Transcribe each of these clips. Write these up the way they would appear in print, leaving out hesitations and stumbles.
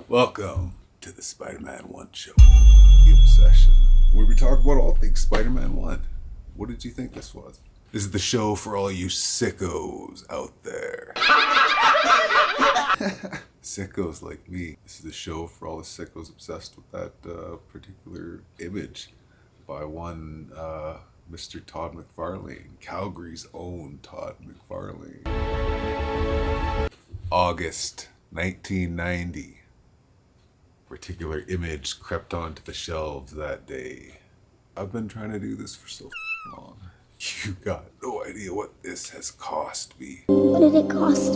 Welcome to the Spider-Man 1 show, The Obsession, where we talk about all things Spider-Man 1. What did you think this was? This is the show for all you sickos out there. Sickos like me. This is the show for all the sickos obsessed with that particular image by one Mr. Todd McFarlane, Calgary's own Todd McFarlane. August 1990. Particular image crept onto the shelves that day. I've been trying to do this for so long. You got no idea what this has cost me. What did it cost?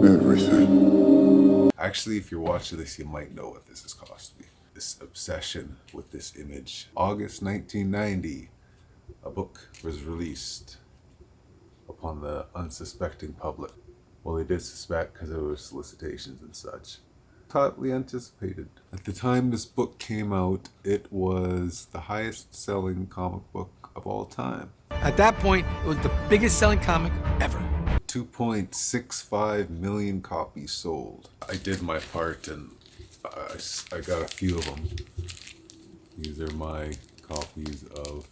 Everything. Actually, if you're watching this, you might know what this has cost me. This obsession with this image. August 1990, a book was released upon the unsuspecting public. Well, they did suspect because there were solicitations and such. Hotly anticipated. At the time this book came out, it was the highest selling comic book of all time. At that point, it was the biggest selling comic ever. 2.65 million copies sold. I did my part and I got a few of them. These are my copies of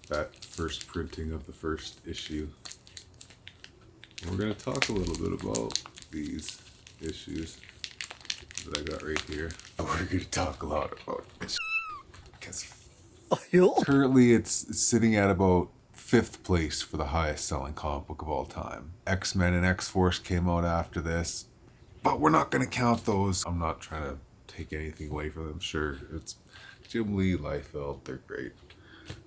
that first printing of the first issue. We're going to talk a little bit about these issues that I got right here. We're going to talk a lot about this because currently it's sitting at about 5th place for the highest selling comic book of all time. X-Men and X-Force came out after this, but we're not going to count those. I'm not trying to take anything away from them. Sure, it's Jim Lee, Liefeld, they're great.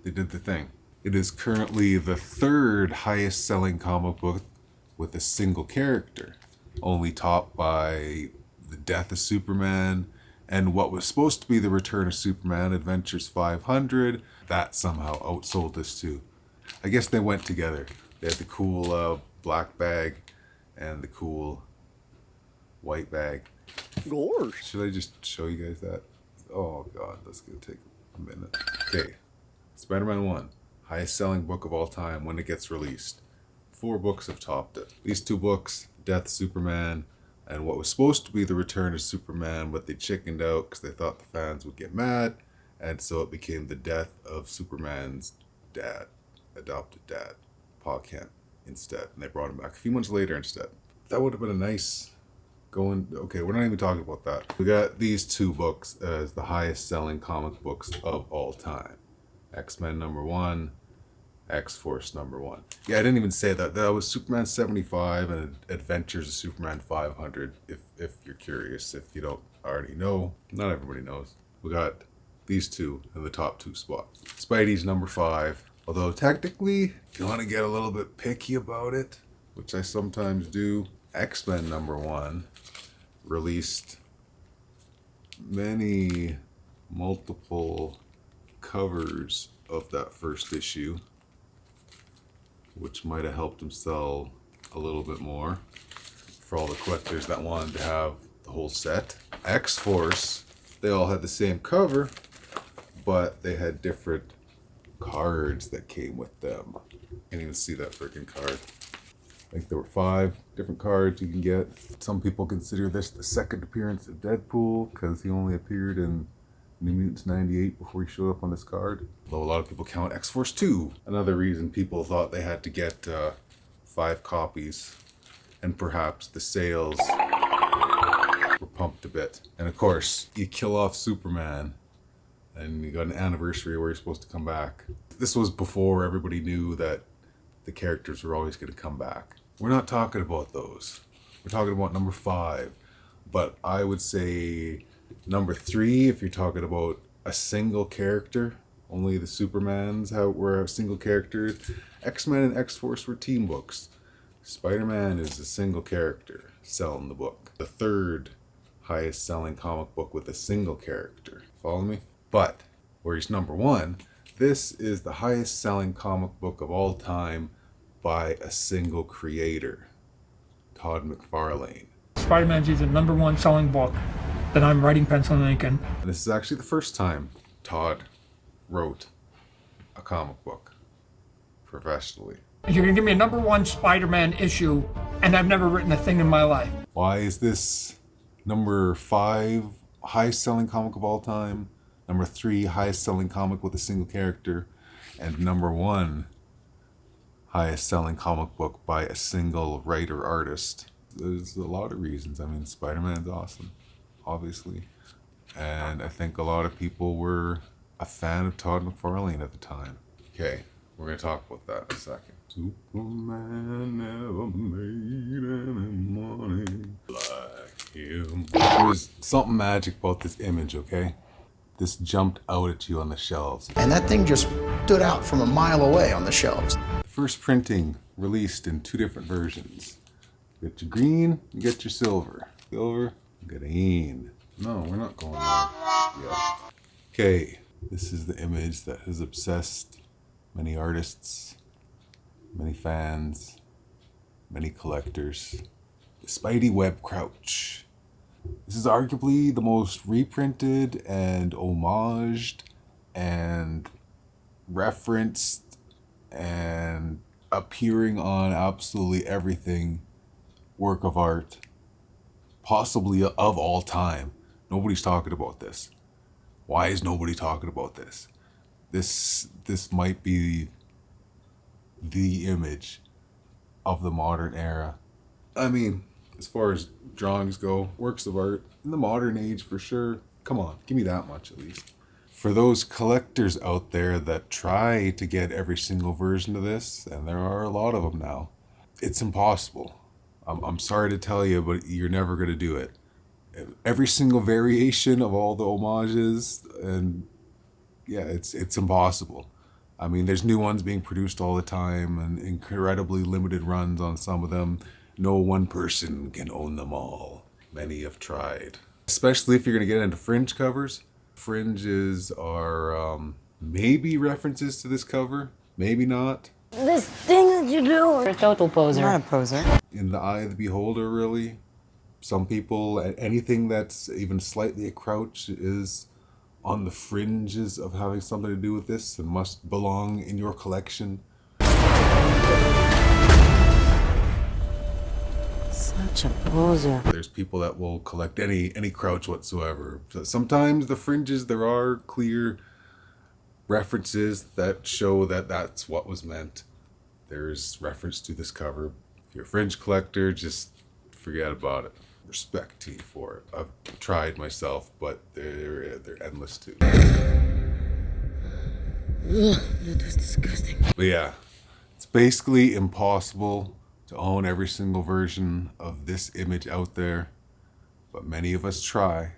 They did the thing. It is currently the 3rd highest selling comic book with a single character, only topped by The Death of Superman and what was supposed to be The Return of Superman Adventures 500. That somehow outsold this too. I guess they went together. They had the cool black bag and the cool white bag. Gosh. Should I just show you guys that? Oh god, that's gonna take a minute. Okay, Spider-Man 1, highest selling book of all time when it gets released. 4 books have topped it. These 2 books, Death Superman and what was supposed to be The Return of Superman, but they chickened out because they thought the fans would get mad, and so it became The Death of Superman's dad, adopted dad, Pa Kent, instead. And they brought him back a few months later instead. That would have been a nice going. Okay, we're not even talking about that. We got these 2 books as the highest selling comic books of all time. X-Men #1, X-Force #1. Yeah, I didn't even say that. That was Superman 75 and Adventures of Superman 500, if you're curious, if you don't already know. Not everybody knows. We got these 2 in the top 2 spot. Spidey's #5, although technically, if you want to get a little bit picky about it, which I sometimes do, X-Men #1 released multiple covers of that first issue, which might have helped him sell a little bit more for all the collectors that wanted to have the whole set. X-Force, they all had the same cover, but they had different cards that came with them. Can't even see that freaking card. I think there were 5 different cards you can get. Some people consider this the second appearance of Deadpool because he only appeared in New Mutants 98 before he showed up on this card. Although a lot of people count X-Force 2. Another reason people thought they had to get 5 copies, and perhaps the sales were pumped a bit. And of course, you kill off Superman and you got an anniversary where he's supposed to come back. This was before everybody knew that the characters were always going to come back. We're not talking about those. We're talking about #5. But I would say #3, if you're talking about a single character, only the Supermans were single characters. X-Men and X-Force were team books. Spider-Man is a single character selling the book. The 3rd highest selling comic book with a single character. Follow me? But where he's #1, this is the highest selling comic book of all time by a single creator, Todd McFarlane. Spider-Man's is the #1 selling book that I'm writing pencil and ink in. And this is actually the first time Todd wrote a comic book professionally. You're gonna give me a #1 Spider-Man issue, and I've never written a thing in my life. Why is this #5 highest selling comic of all time, #3 highest selling comic with a single character, and #1 highest selling comic book by a single writer artist? There's a lot of reasons. I mean, Spider-Man's awesome, obviously. And I think a lot of people were a fan of Todd McFarlane at the time. Okay, we're going to talk about that in a second. Superman never made any money like him. There was something magic about this image, okay? This jumped out at you on the shelves. And that thing just stood out from a mile away on the shelves. The first printing released in 2 different versions. You get your green, you get your silver. Silver, green. No, we're not going there yet. Okay, this is the image that has obsessed many artists, many fans, many collectors. The Spidey Web Crouch. This is arguably the most reprinted and homaged and referenced and appearing on absolutely everything work of art, possibly of all time. Nobody's talking about this. Why is nobody talking about this? This might be the image of the modern era. I mean, as far as drawings go, works of art in the modern age for sure. Come on, give me that much at least. For those collectors out there that try to get every single version of this, and there are a lot of them now, it's impossible. I'm sorry to tell you, but you're never going to do it. Every single variation of all the homages, and yeah, it's impossible. I mean, there's new ones being produced all the time and incredibly limited runs on some of them. No one person can own them all. Many have tried. Especially if you're going to get into fringe covers. Fringes are maybe references to this cover, maybe not. This thing that you do. You're a total poser. I'm not a poser. In the eye of the beholder, really. Some people, anything that's even slightly a crouch is on the fringes of having something to do with this and must belong in your collection. Such a poser. There's people that will collect any crouch whatsoever. So sometimes the fringes, there are clear references that show that that's what was meant. There's reference to this cover. If you're a fringe collector, just forget about it. Respect to you for it. I've tried myself, but they're endless too. Ugh, that was disgusting. But yeah, it's basically impossible to own every single version of this image out there, but many of us try,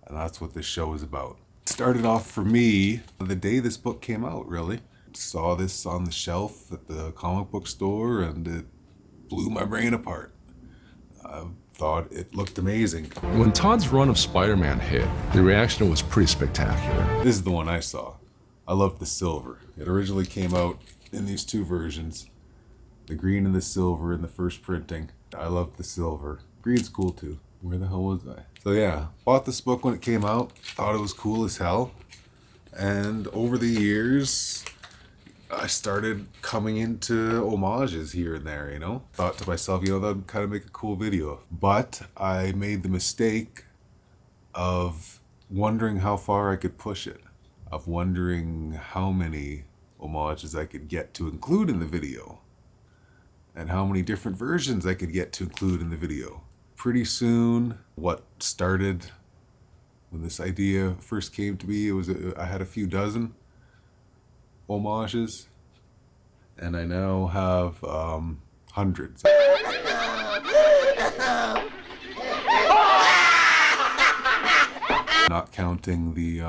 and that's what this show is about. It started off for me the day this book came out, really. Saw this on the shelf at the comic book store, and it blew my brain apart. I thought it looked amazing. When Todd's run of Spider-Man hit, the reaction was pretty spectacular. This is the one I saw. I loved the silver. It originally came out in these 2 versions, the green and the silver in the first printing. I loved the silver. Green's cool too. Where the hell was I? So yeah, bought this book when it came out, thought it was cool as hell. And over the years, I started coming into homages here and there, you know? Thought to myself, you know, that'd kind of make a cool video. But I made the mistake of wondering how far I could push it, of wondering how many homages I could get to include in the video, and how many different versions I could get to include in the video. Pretty soon, what started when this idea first came to me, I had a few dozen homages, and I now have hundreds. Not counting the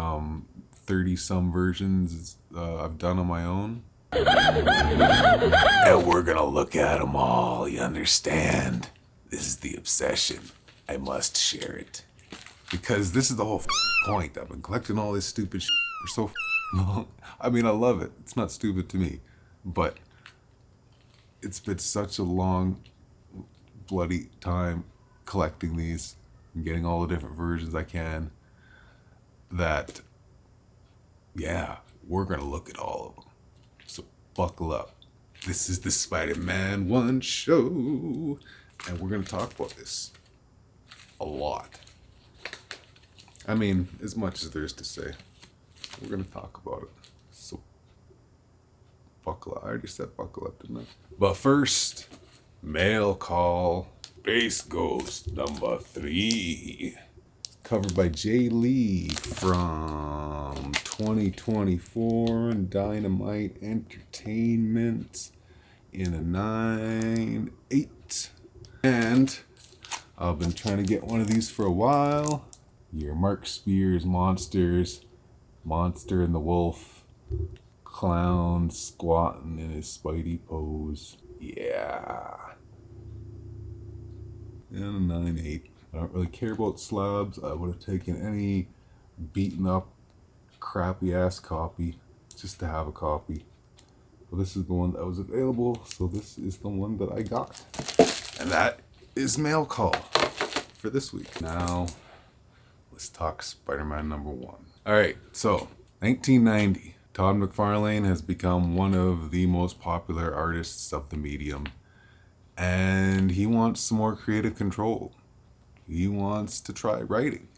30-some versions I've done on my own. And we're gonna look at them all, you understand? This is the obsession. I must share it. Because this is the whole point. I've been collecting all this stupid shit for so long. I mean, I love it. It's not stupid to me. But it's been such a long, bloody time collecting these and getting all the different versions I can that, yeah, we're going to look at all of them. So buckle up. This is the Spider-Man 1 show, and we're going to talk about this a lot. I mean, as much as there is to say, we're going to talk about it. So, buckle up. I already said buckle up, didn't I? But first, mail call, Space Ghost number 3. Covered by Jay Lee from 2024 Dynamite Entertainment in a 9/8. And I've been trying to get one of these for a while. Your Mark Spears monsters, Monster and the Wolf, clown squatting in his Spidey pose. Yeah. And a 9/8. I don't really care about slabs. I would have taken any beaten up, crappy ass copy just to have a copy. But this is the one that was available, so this is the one that I got. And that is mail call for this week. Now, let's talk Spider-Man number 1. Alright, so 1990. Todd McFarlane has become one of the most popular artists of the medium. And he wants some more creative control. He wants to try writing.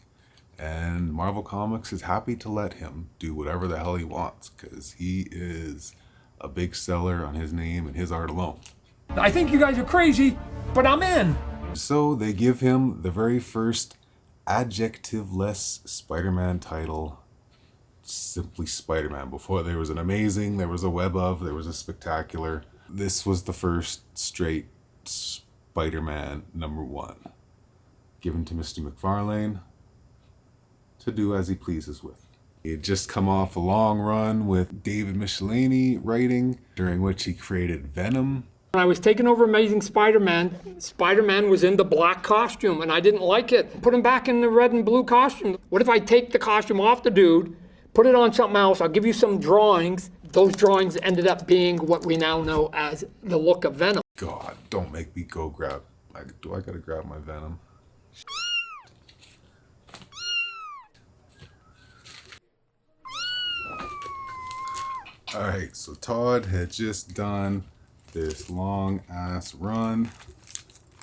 And Marvel Comics is happy to let him do whatever the hell he wants, because he is a big seller on his name and his art alone. I think you guys are crazy, but I'm in. So they give him the very first adjective-less Spider-Man title, simply Spider-Man. Before there was an amazing, there was a web of, there was a spectacular. This was the first straight Spider-Man number 1. Given to Mr. McFarlane to do as he pleases with. He had just come off a long run with David Michelinie writing, during which he created Venom. When I was taking over Amazing Spider-Man, Spider-Man was in the black costume and I didn't like it. Put him back in the red and blue costume. What if I take the costume off the dude, put it on something else, I'll give you some drawings. Those drawings ended up being what we now know as the look of Venom. God, don't make me go grab, do I gotta grab my Venom? Alright, so Todd had just done this long ass run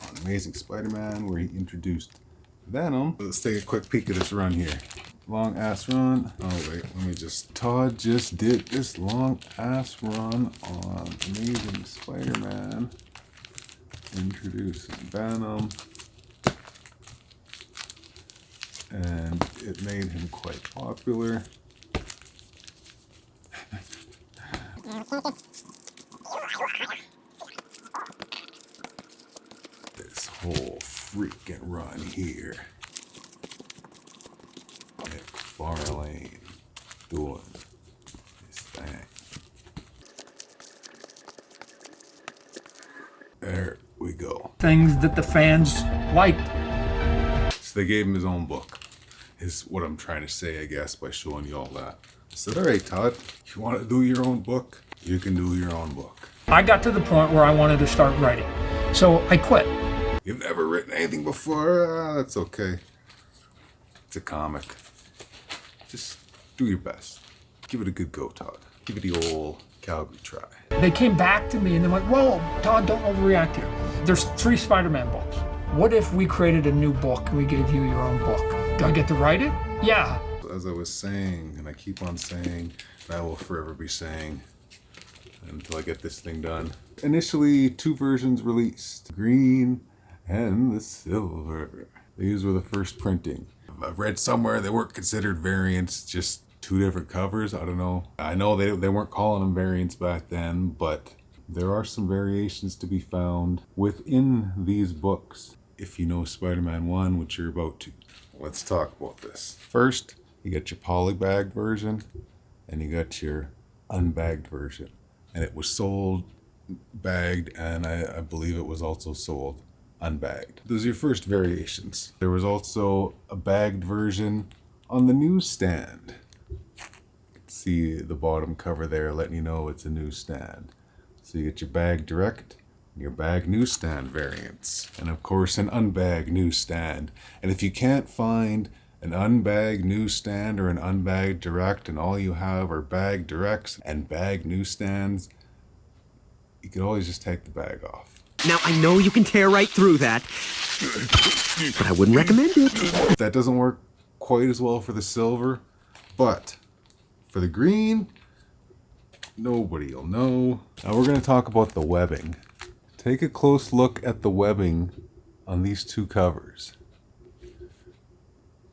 on Amazing Spider-Man where he introduced Venom. Let's take a quick peek at this run here. Long ass run. Oh wait, let me just. Todd just did this long ass run on Amazing Spider-Man, introducing Venom. And it made him quite popular. This whole freaking run here. McFarlane doing his thing. There we go. Things that the fans liked. So they gave him his own book. Is what I'm trying to say, I guess, by showing you all that. I said, all right, Todd, you want to do your own book? You can do your own book. I got to the point where I wanted to start writing. So I quit. You've never written anything before? That's okay. It's a comic. Just do your best. Give it a good go, Todd. Give it the old Calgary try. They came back to me and they went, whoa, Todd, don't overreact here. There's 3 Spider-Man books. What if we created a new book and we gave you your own book? Do I get to write it? Yeah. As I was saying, and I keep on saying, and I will forever be saying, until I get this thing done. Initially, 2 versions released. Green and the silver. These were the first printing. I've read somewhere they weren't considered variants, just 2 different covers. I don't know. I know they weren't calling them variants back then, but there are some variations to be found within these books. If you know Spider-Man 1, which you're about to. Let's talk about this. First, you got your polybagged version, and you got your unbagged version. And it was sold bagged, and I believe it was also sold unbagged. Those are your first variations. There was also a bagged version on the newsstand. See the bottom cover there letting you know it's a newsstand. So you get your bag direct and your bag newsstand variants. And of course an unbagged newsstand. And if you can't find an unbagged newsstand or an unbagged direct and all you have are bagged directs and bagged newsstands, you could always just take the bag off. Now, I know you can tear right through that, but I wouldn't recommend it. That doesn't work quite as well for the silver, but for the green, nobody will know. Now we're going to talk about the webbing. Take a close look at the webbing on these two covers.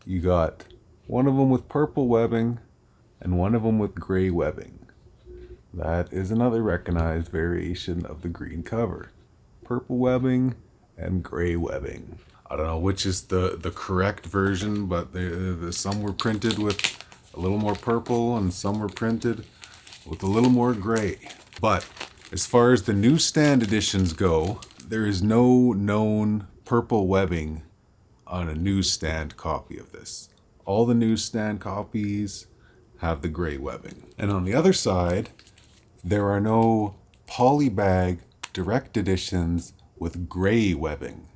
You got one of them with purple webbing and one of them with gray webbing. That is another recognized variation of the green cover. Purple webbing and gray webbing. I don't know which is the correct version, but some were printed with a little more purple and some were printed with a little more gray. But as far as the newsstand editions go, there is no known purple webbing on a newsstand copy of this. All the newsstand copies have the gray webbing. And on the other side, there are no polybag direct editions with gray webbing.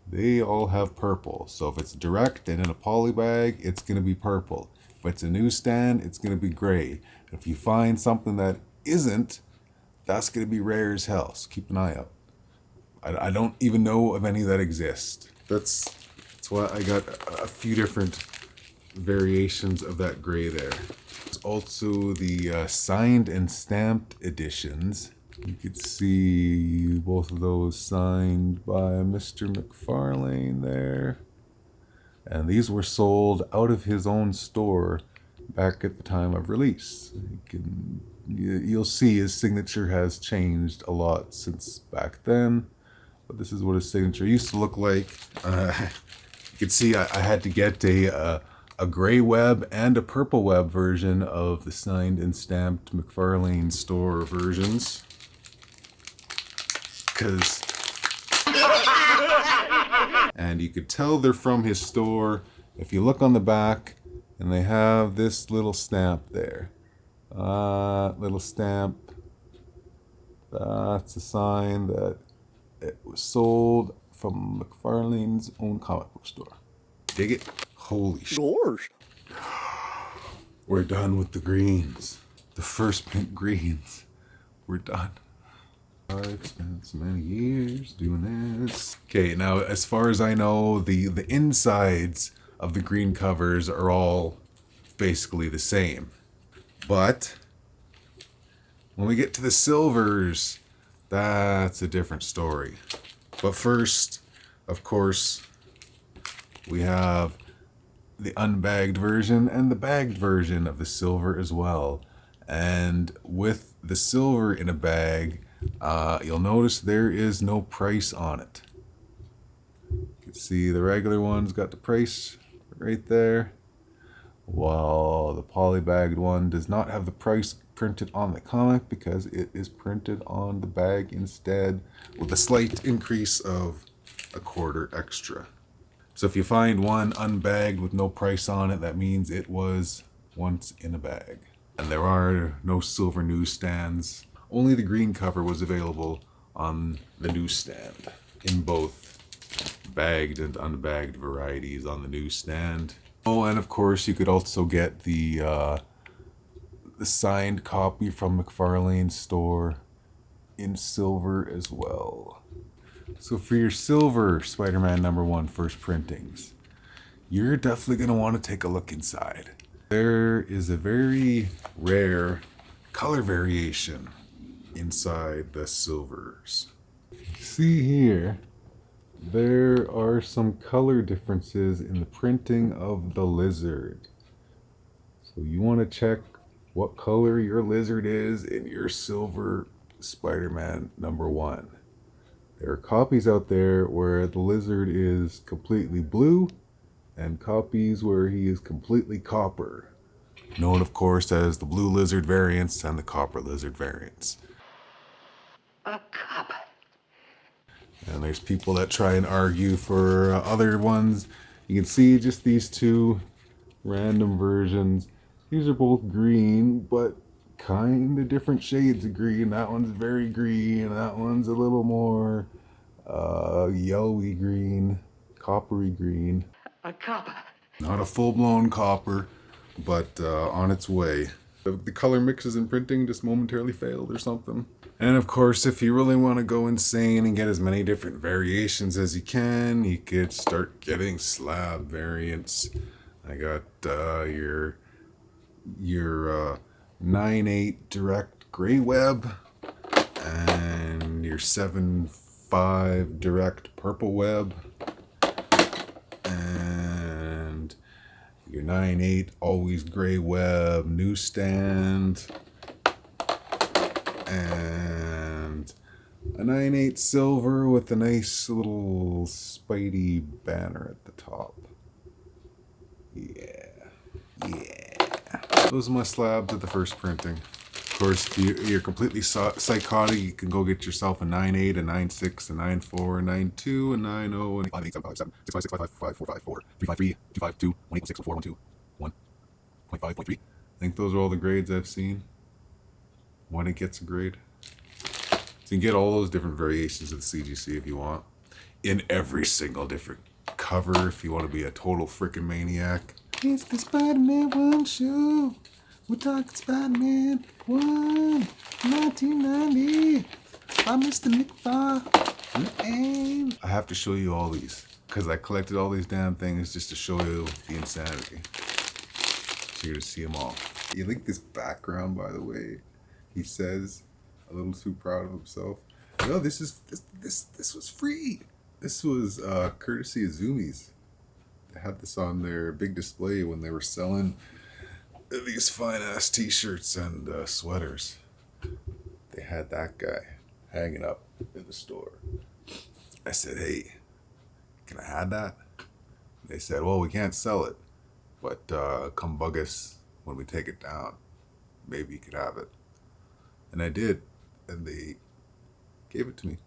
They all have purple. So if it's direct and in a poly bag, it's going to be purple. If it's a newsstand, it's going to be gray. If you find something that isn't, that's going to be rare as hell. So keep an eye out. I don't even know of any that exist. That's why I got a few different variations of that gray there. There's also the signed and stamped editions. You could see both of those signed by Mr. McFarlane there. And these were sold out of his own store back at the time of release. You'll see his signature has changed a lot since back then. But this is what his signature used to look like. You can see I had to get a gray web and a purple web version of the signed and stamped McFarlane store versions. And you could tell they're from his store if you look on the back and they have this little stamp there. Little stamp. That's a sign that it was sold from McFarlane's own comic book store. Dig it? Holy shit. Gosh. We're done with the greens. The first pink greens. We're done. I've spent so many years doing this. Okay, now as far as I know, the insides of the green covers are all basically the same. But when we get to the silvers, that's a different story. But first, of course, we have the unbagged version and the bagged version of the silver as well. And with the silver in a bag, you'll notice there is no price on it. You can see the regular one's got the price right there, while the polybagged one does not have the price printed on the comic because it is printed on the bag instead with a slight increase of a quarter extra. So if you find one unbagged with no price on it, that means it was once in a bag. And there are no silver newsstands. Only the green cover was available on the newsstand in both bagged and unbagged varieties on the newsstand. Oh, and of course you could also get the signed copy from McFarlane's store in silver as well. So for your silver Spider-Man #1 first printings, you're definitely going to want to take a look inside. There is a very rare color variation inside the silvers. See here, there are some color differences in the printing of the lizard. So you want to check what color your lizard is in your silver Spider-Man #1. There are copies out there where the lizard is completely blue and copies where he is completely copper. Known, of course, as the blue lizard variants and the copper lizard variants. A cop. And there's people that try and argue for other ones. You can see just these two random versions. These are both green, but kind of different shades of green. That one's very green, and that one's a little more yellowy green, coppery green. A cop. Not a full-blown copper, but on its way. The color mixes in printing just momentarily failed or something. And of course, if you really want to go insane and get as many different variations as you can, you could start getting slab variants. I got your 9/8 direct gray web and your 7/5 direct purple web and your 9/8 always gray web newsstand and a 9/8 silver with a nice little Spidey banner at the top. Yeah. Those are my slabs at the first printing. Of course, if you're completely psychotic, you can go get yourself a 9/8, a 9/6, a 9/4, a 9/2, a 9/0, and 5/8, 7/5, 7, 6/5, 6/5, 5/4, 5/4, 3/5, 2/5, 2, 1/8, 1/6, 1/4, 1/2, 1.5, 1.3. I think those are all the grades I've seen. When it gets a grade. So you can get all those different variations of the CGC if you want. In every single different cover if you want to be a total freaking maniac. It's the Spider-Man 1 show. We're talking Spider-Man 1, 1990. by Mr. McFarlane. I have to show you all these because I collected all these damn things just to show you the insanity. So you're to see them all. You like this background, by the way? He says, a little too proud of himself. No, this was free. This was courtesy of Zoomies. They had this on their big display when they were selling these fine ass t-shirts and sweaters. They had that guy hanging up in the store. I said, hey, can I have that? They said, well, we can't sell it, but come bug us when we take it down. Maybe you could have it. And I did, and they gave it to me.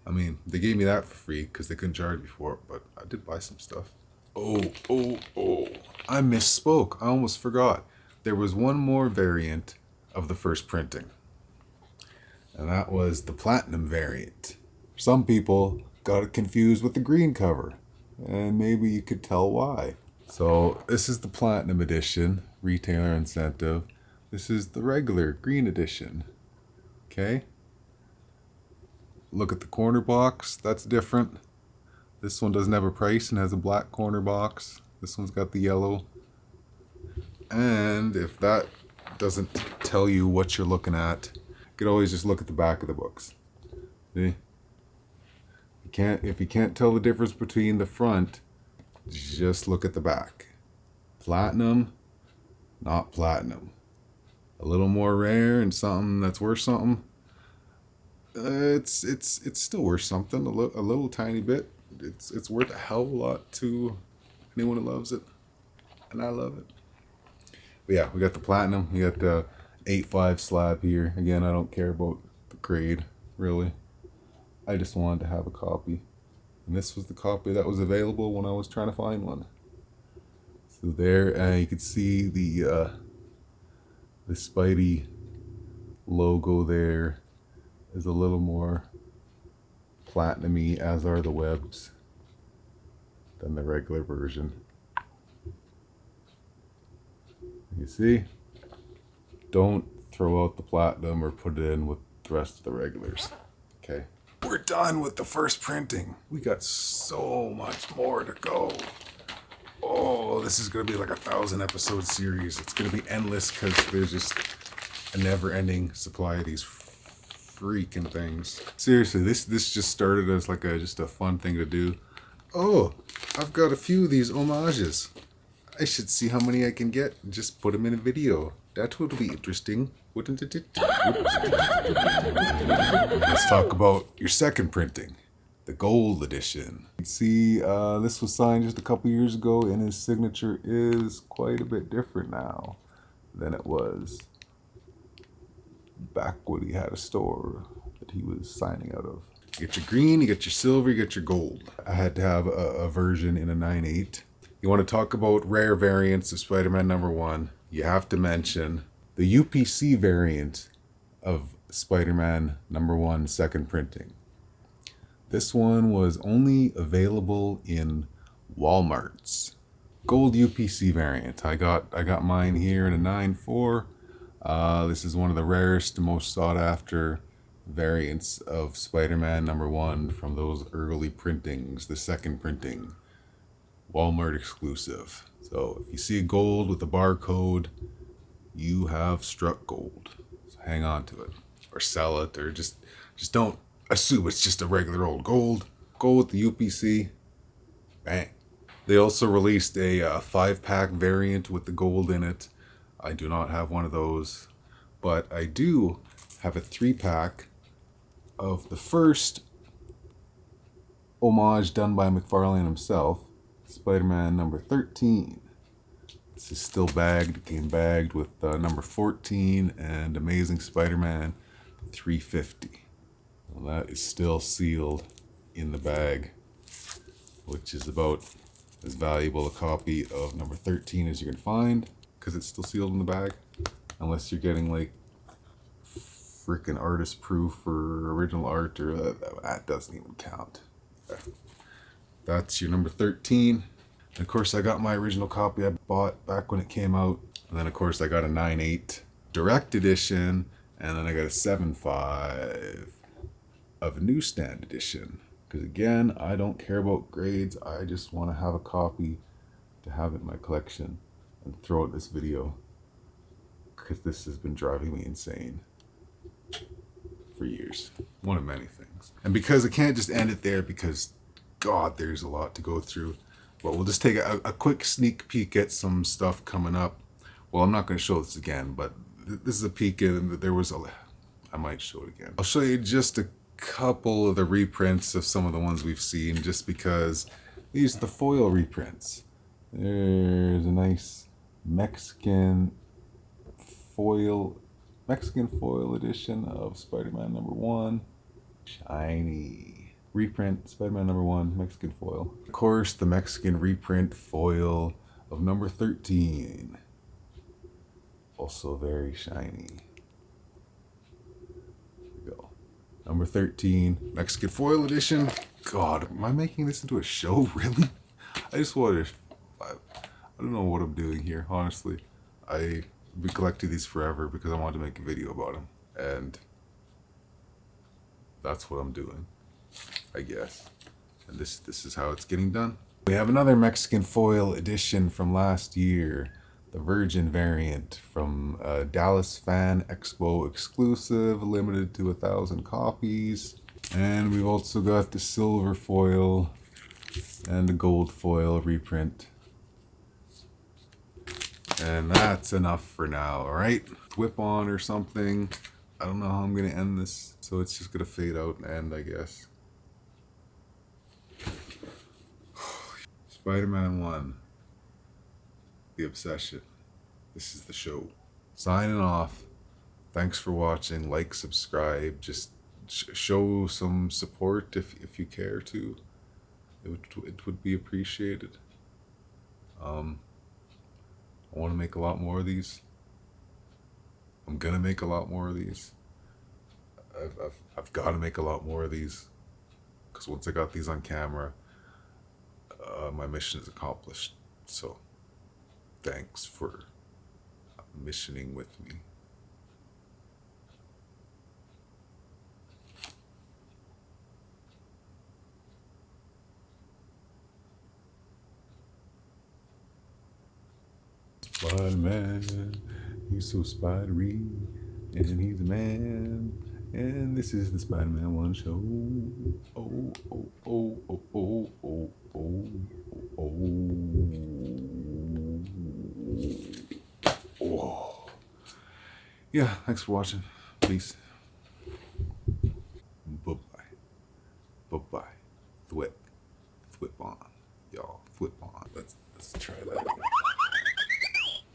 I mean, they gave me that for free because they couldn't charge me for it, but I did buy some stuff. Oh, I misspoke. I almost forgot. There was one more variant of the first printing, and that was the platinum variant. Some people got it confused with the green cover, and maybe you could tell why. So this is the platinum edition, retailer incentive. This is the regular green edition. Okay? Look at the corner box. That's different. This one doesn't have a price and has a black corner box. This one's got the yellow. And if that doesn't tell you what you're looking at, you could always just look at the back of the books. See? If you can't tell the difference between the front, just look at the back. Platinum, not platinum. A little more rare and something that's worth something. It's still worth something. A little tiny bit. It's worth a hell of a lot to anyone who loves it, and I love it. But yeah, we got the platinum. We got the 8.5 slab here. Again, I don't care about the grade really. I just wanted to have a copy, and this was the copy that was available when I was trying to find one. So there, you can see the Spidey logo there is a little more platinum-y, as are the webs, than the regular version. You see? Don't throw out the platinum or put it in with the rest of the regulars. Okay. We're done with the first printing. We got so much more to go. Oh, this is going to be like a 1,000 episode series. It's going to be endless because there's just a never-ending supply of these freaking things. Seriously, this just started as like just a fun thing to do. Oh, I've got a few of these homages. I should see how many I can get and just put them in a video. That would be interesting, wouldn't it? Let's talk about your second printing, the gold edition. You can see this was signed just a couple years ago, and his signature is quite a bit different now than it was back when he had a store that he was signing out of. You get your green, you get your silver, you get your gold. I had to have a version in a 9/8. You want to talk about rare variants of Spider-Man #1, you have to mention the UPC variant of Spider-Man #1 second printing. This one was only available in Walmarts. Gold UPC variant. I got mine here in a 9.4. This is one of the rarest and most sought after variants of Spider-Man #1 from those early printings, the second printing, Walmart exclusive. So if you see gold with the barcode, you have struck gold. So hang on to it, or sell it, or just don't assume it's just a regular old gold. Go with the UPC, bang. They also released a 5-pack variant with the gold in it. I do not have one of those, but I do have a 3-pack of the first homage done by McFarlane himself, Spider-Man #13. This is still bagged. It came bagged with #14 and Amazing Spider-Man 350. Well, that is still sealed in the bag, which is about as valuable a copy of #13 as you can find, because it's still sealed in the bag, unless you're getting like freaking artist proof or original art, or that doesn't even count. That's your #13. And of course, I got my original copy I bought back when it came out, and then of course I got a 9/8 direct edition, and then I got a 7/5 of a newsstand edition. Because again, I don't care about grades. I just want to have a copy to have it in my collection and throw out this video, because this has been driving me insane for years. One of many things. And because I can't just end it there, because God, there's a lot to go through. But we'll just take a quick sneak peek at some stuff coming up. Well, I'm not going to show this again, but this is a peek in. I might show it again. I'll show you just a couple of the reprints of some of the ones we've seen, just because these are the foil reprints. There's a nice Mexican foil edition of Spider-Man #1. Shiny. Reprint Spider-Man #1 Mexican foil. Of course, the Mexican reprint foil of #13. Also very shiny. There we go. #13 Mexican foil edition. God, am I making this into a show? Really? I just want to. I don't know what I'm doing here, honestly. I've been collecting these forever because I wanted to make a video about them, and that's what I'm doing, I guess. And this is how it's getting done. We have another Mexican foil edition from last year, the Virgin variant from Dallas Fan Expo exclusive, limited to 1,000 copies. And we've also got the silver foil and the gold foil reprint. And that's enough for now, all right? Whip on or something. I don't know how I'm gonna end this, so it's just gonna fade out and end, I guess. Spider-Man 1, The Obsession. This is the show. Signing off. Thanks for watching. Like, subscribe. Just show some support if you care to. It would be appreciated. I want to make a lot more of these. I'm gonna make a lot more of these. I've got to make a lot more of these, because once I got these on camera, my mission is accomplished. So thanks for missioning with me. Spider-Man, he's so spidery, and he's a man, and this is the Spider-Man 1 show. Oh, oh, oh, oh, oh, oh, oh, oh, oh. Yeah, thanks for watching. Peace. Bye-bye. Bye-bye. Thwip on. Y'all, flip on. Let's try that again.